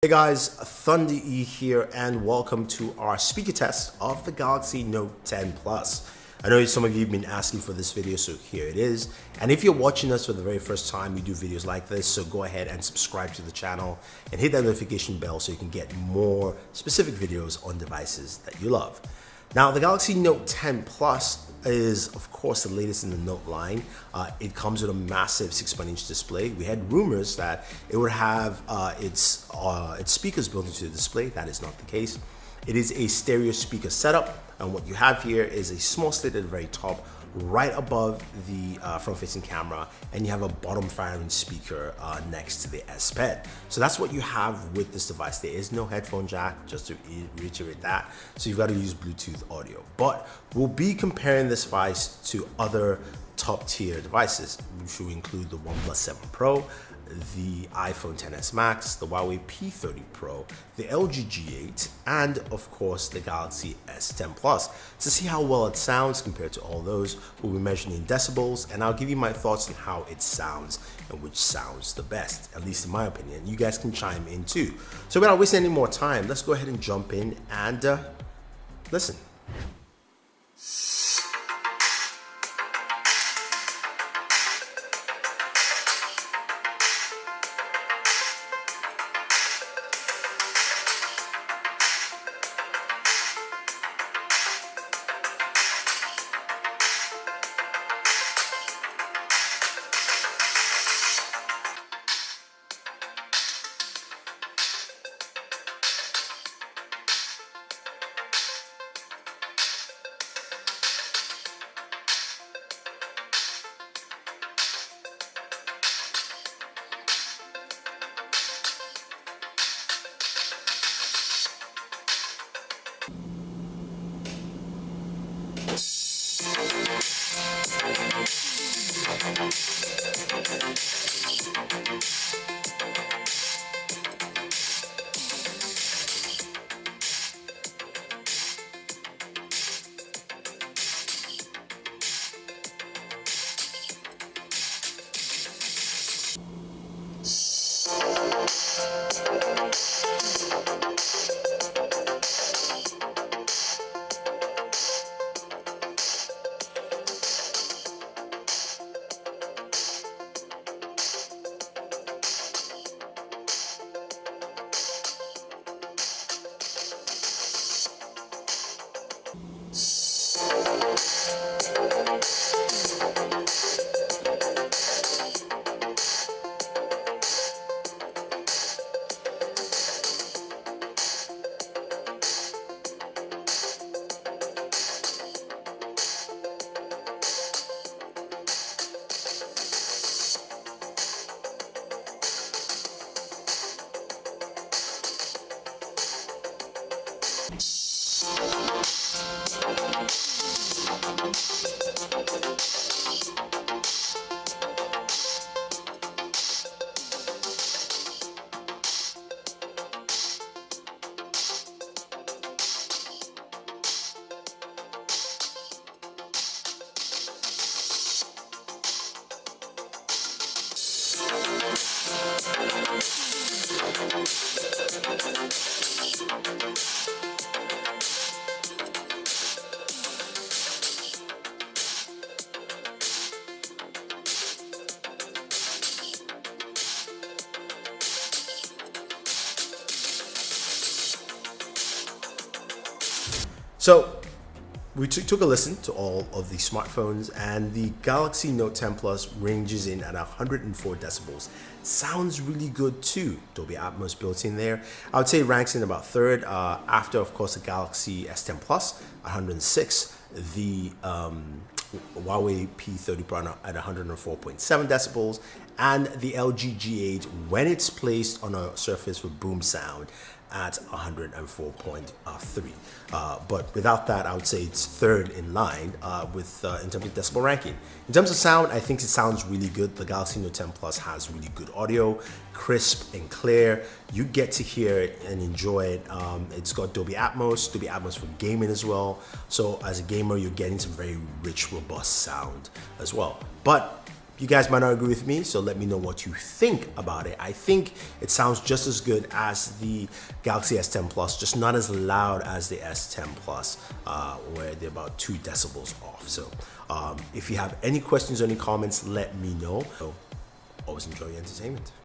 Hey guys, Thunder E here and welcome to our speaker test of the Galaxy Note 10 Plus. I know some of you have been asking for this video, so here it is. And if you're watching us for the very first time, we do videos like this, so go ahead and subscribe to the channel and hit that notification bell so you can get more specific videos on devices that you love. Now, the Galaxy Note 10 Plus is, of course, the latest in the Note line. It comes with a massive 6.1-inch display. We had rumors that it would have its speakers built into the display. That is not the case. It is a stereo speaker setup, and what you have here is a small slit at the very top, right above the front-facing camera, and you have a bottom-firing speaker next to the S Pen. So that's what you have with this device. There is no headphone jack, just to reiterate that. So you've got to use Bluetooth audio. But we'll be comparing this device to other top-tier devices, which will include the OnePlus 7 Pro, the iPhone XS Max, the Huawei P30 Pro, the LG G8, and of course the Galaxy S10 Plus. To see how well it sounds compared to all those, we'll be measuring in decibels, and I'll give you my thoughts on how it sounds and which sounds the best, at least in my opinion. You guys can chime in too. So without wasting any more time, let's go ahead and jump in and listen. So we took a listen to all of the smartphones, and the Galaxy Note 10 Plus ranges in at 104 decibels. Sounds really good too. Dolby Atmos built in there. I would say it ranks in about third after, of course, the Galaxy S10 Plus, 106. The Huawei P30 Pro at 104.7 decibels, and the LG G8 when it's placed on a surface for boom sound at 104.3. But without that, I would say it's third in line with in terms of decibel ranking. In terms of sound, I think it sounds really good. The Galaxy Note 10 Plus has really good audio, crisp and clear. You get to hear it and enjoy it. It's got Dolby Atmos for gaming as well. So as a gamer, you're getting some very rich, robust sound as well. But You guys might not agree with me, so let me know what you think about it. I think it sounds just as good as the Galaxy S10 Plus, just not as loud as the S10 Plus, where they're about 2 decibels off. So if you have any questions or any comments, let me know. So always enjoy your entertainment.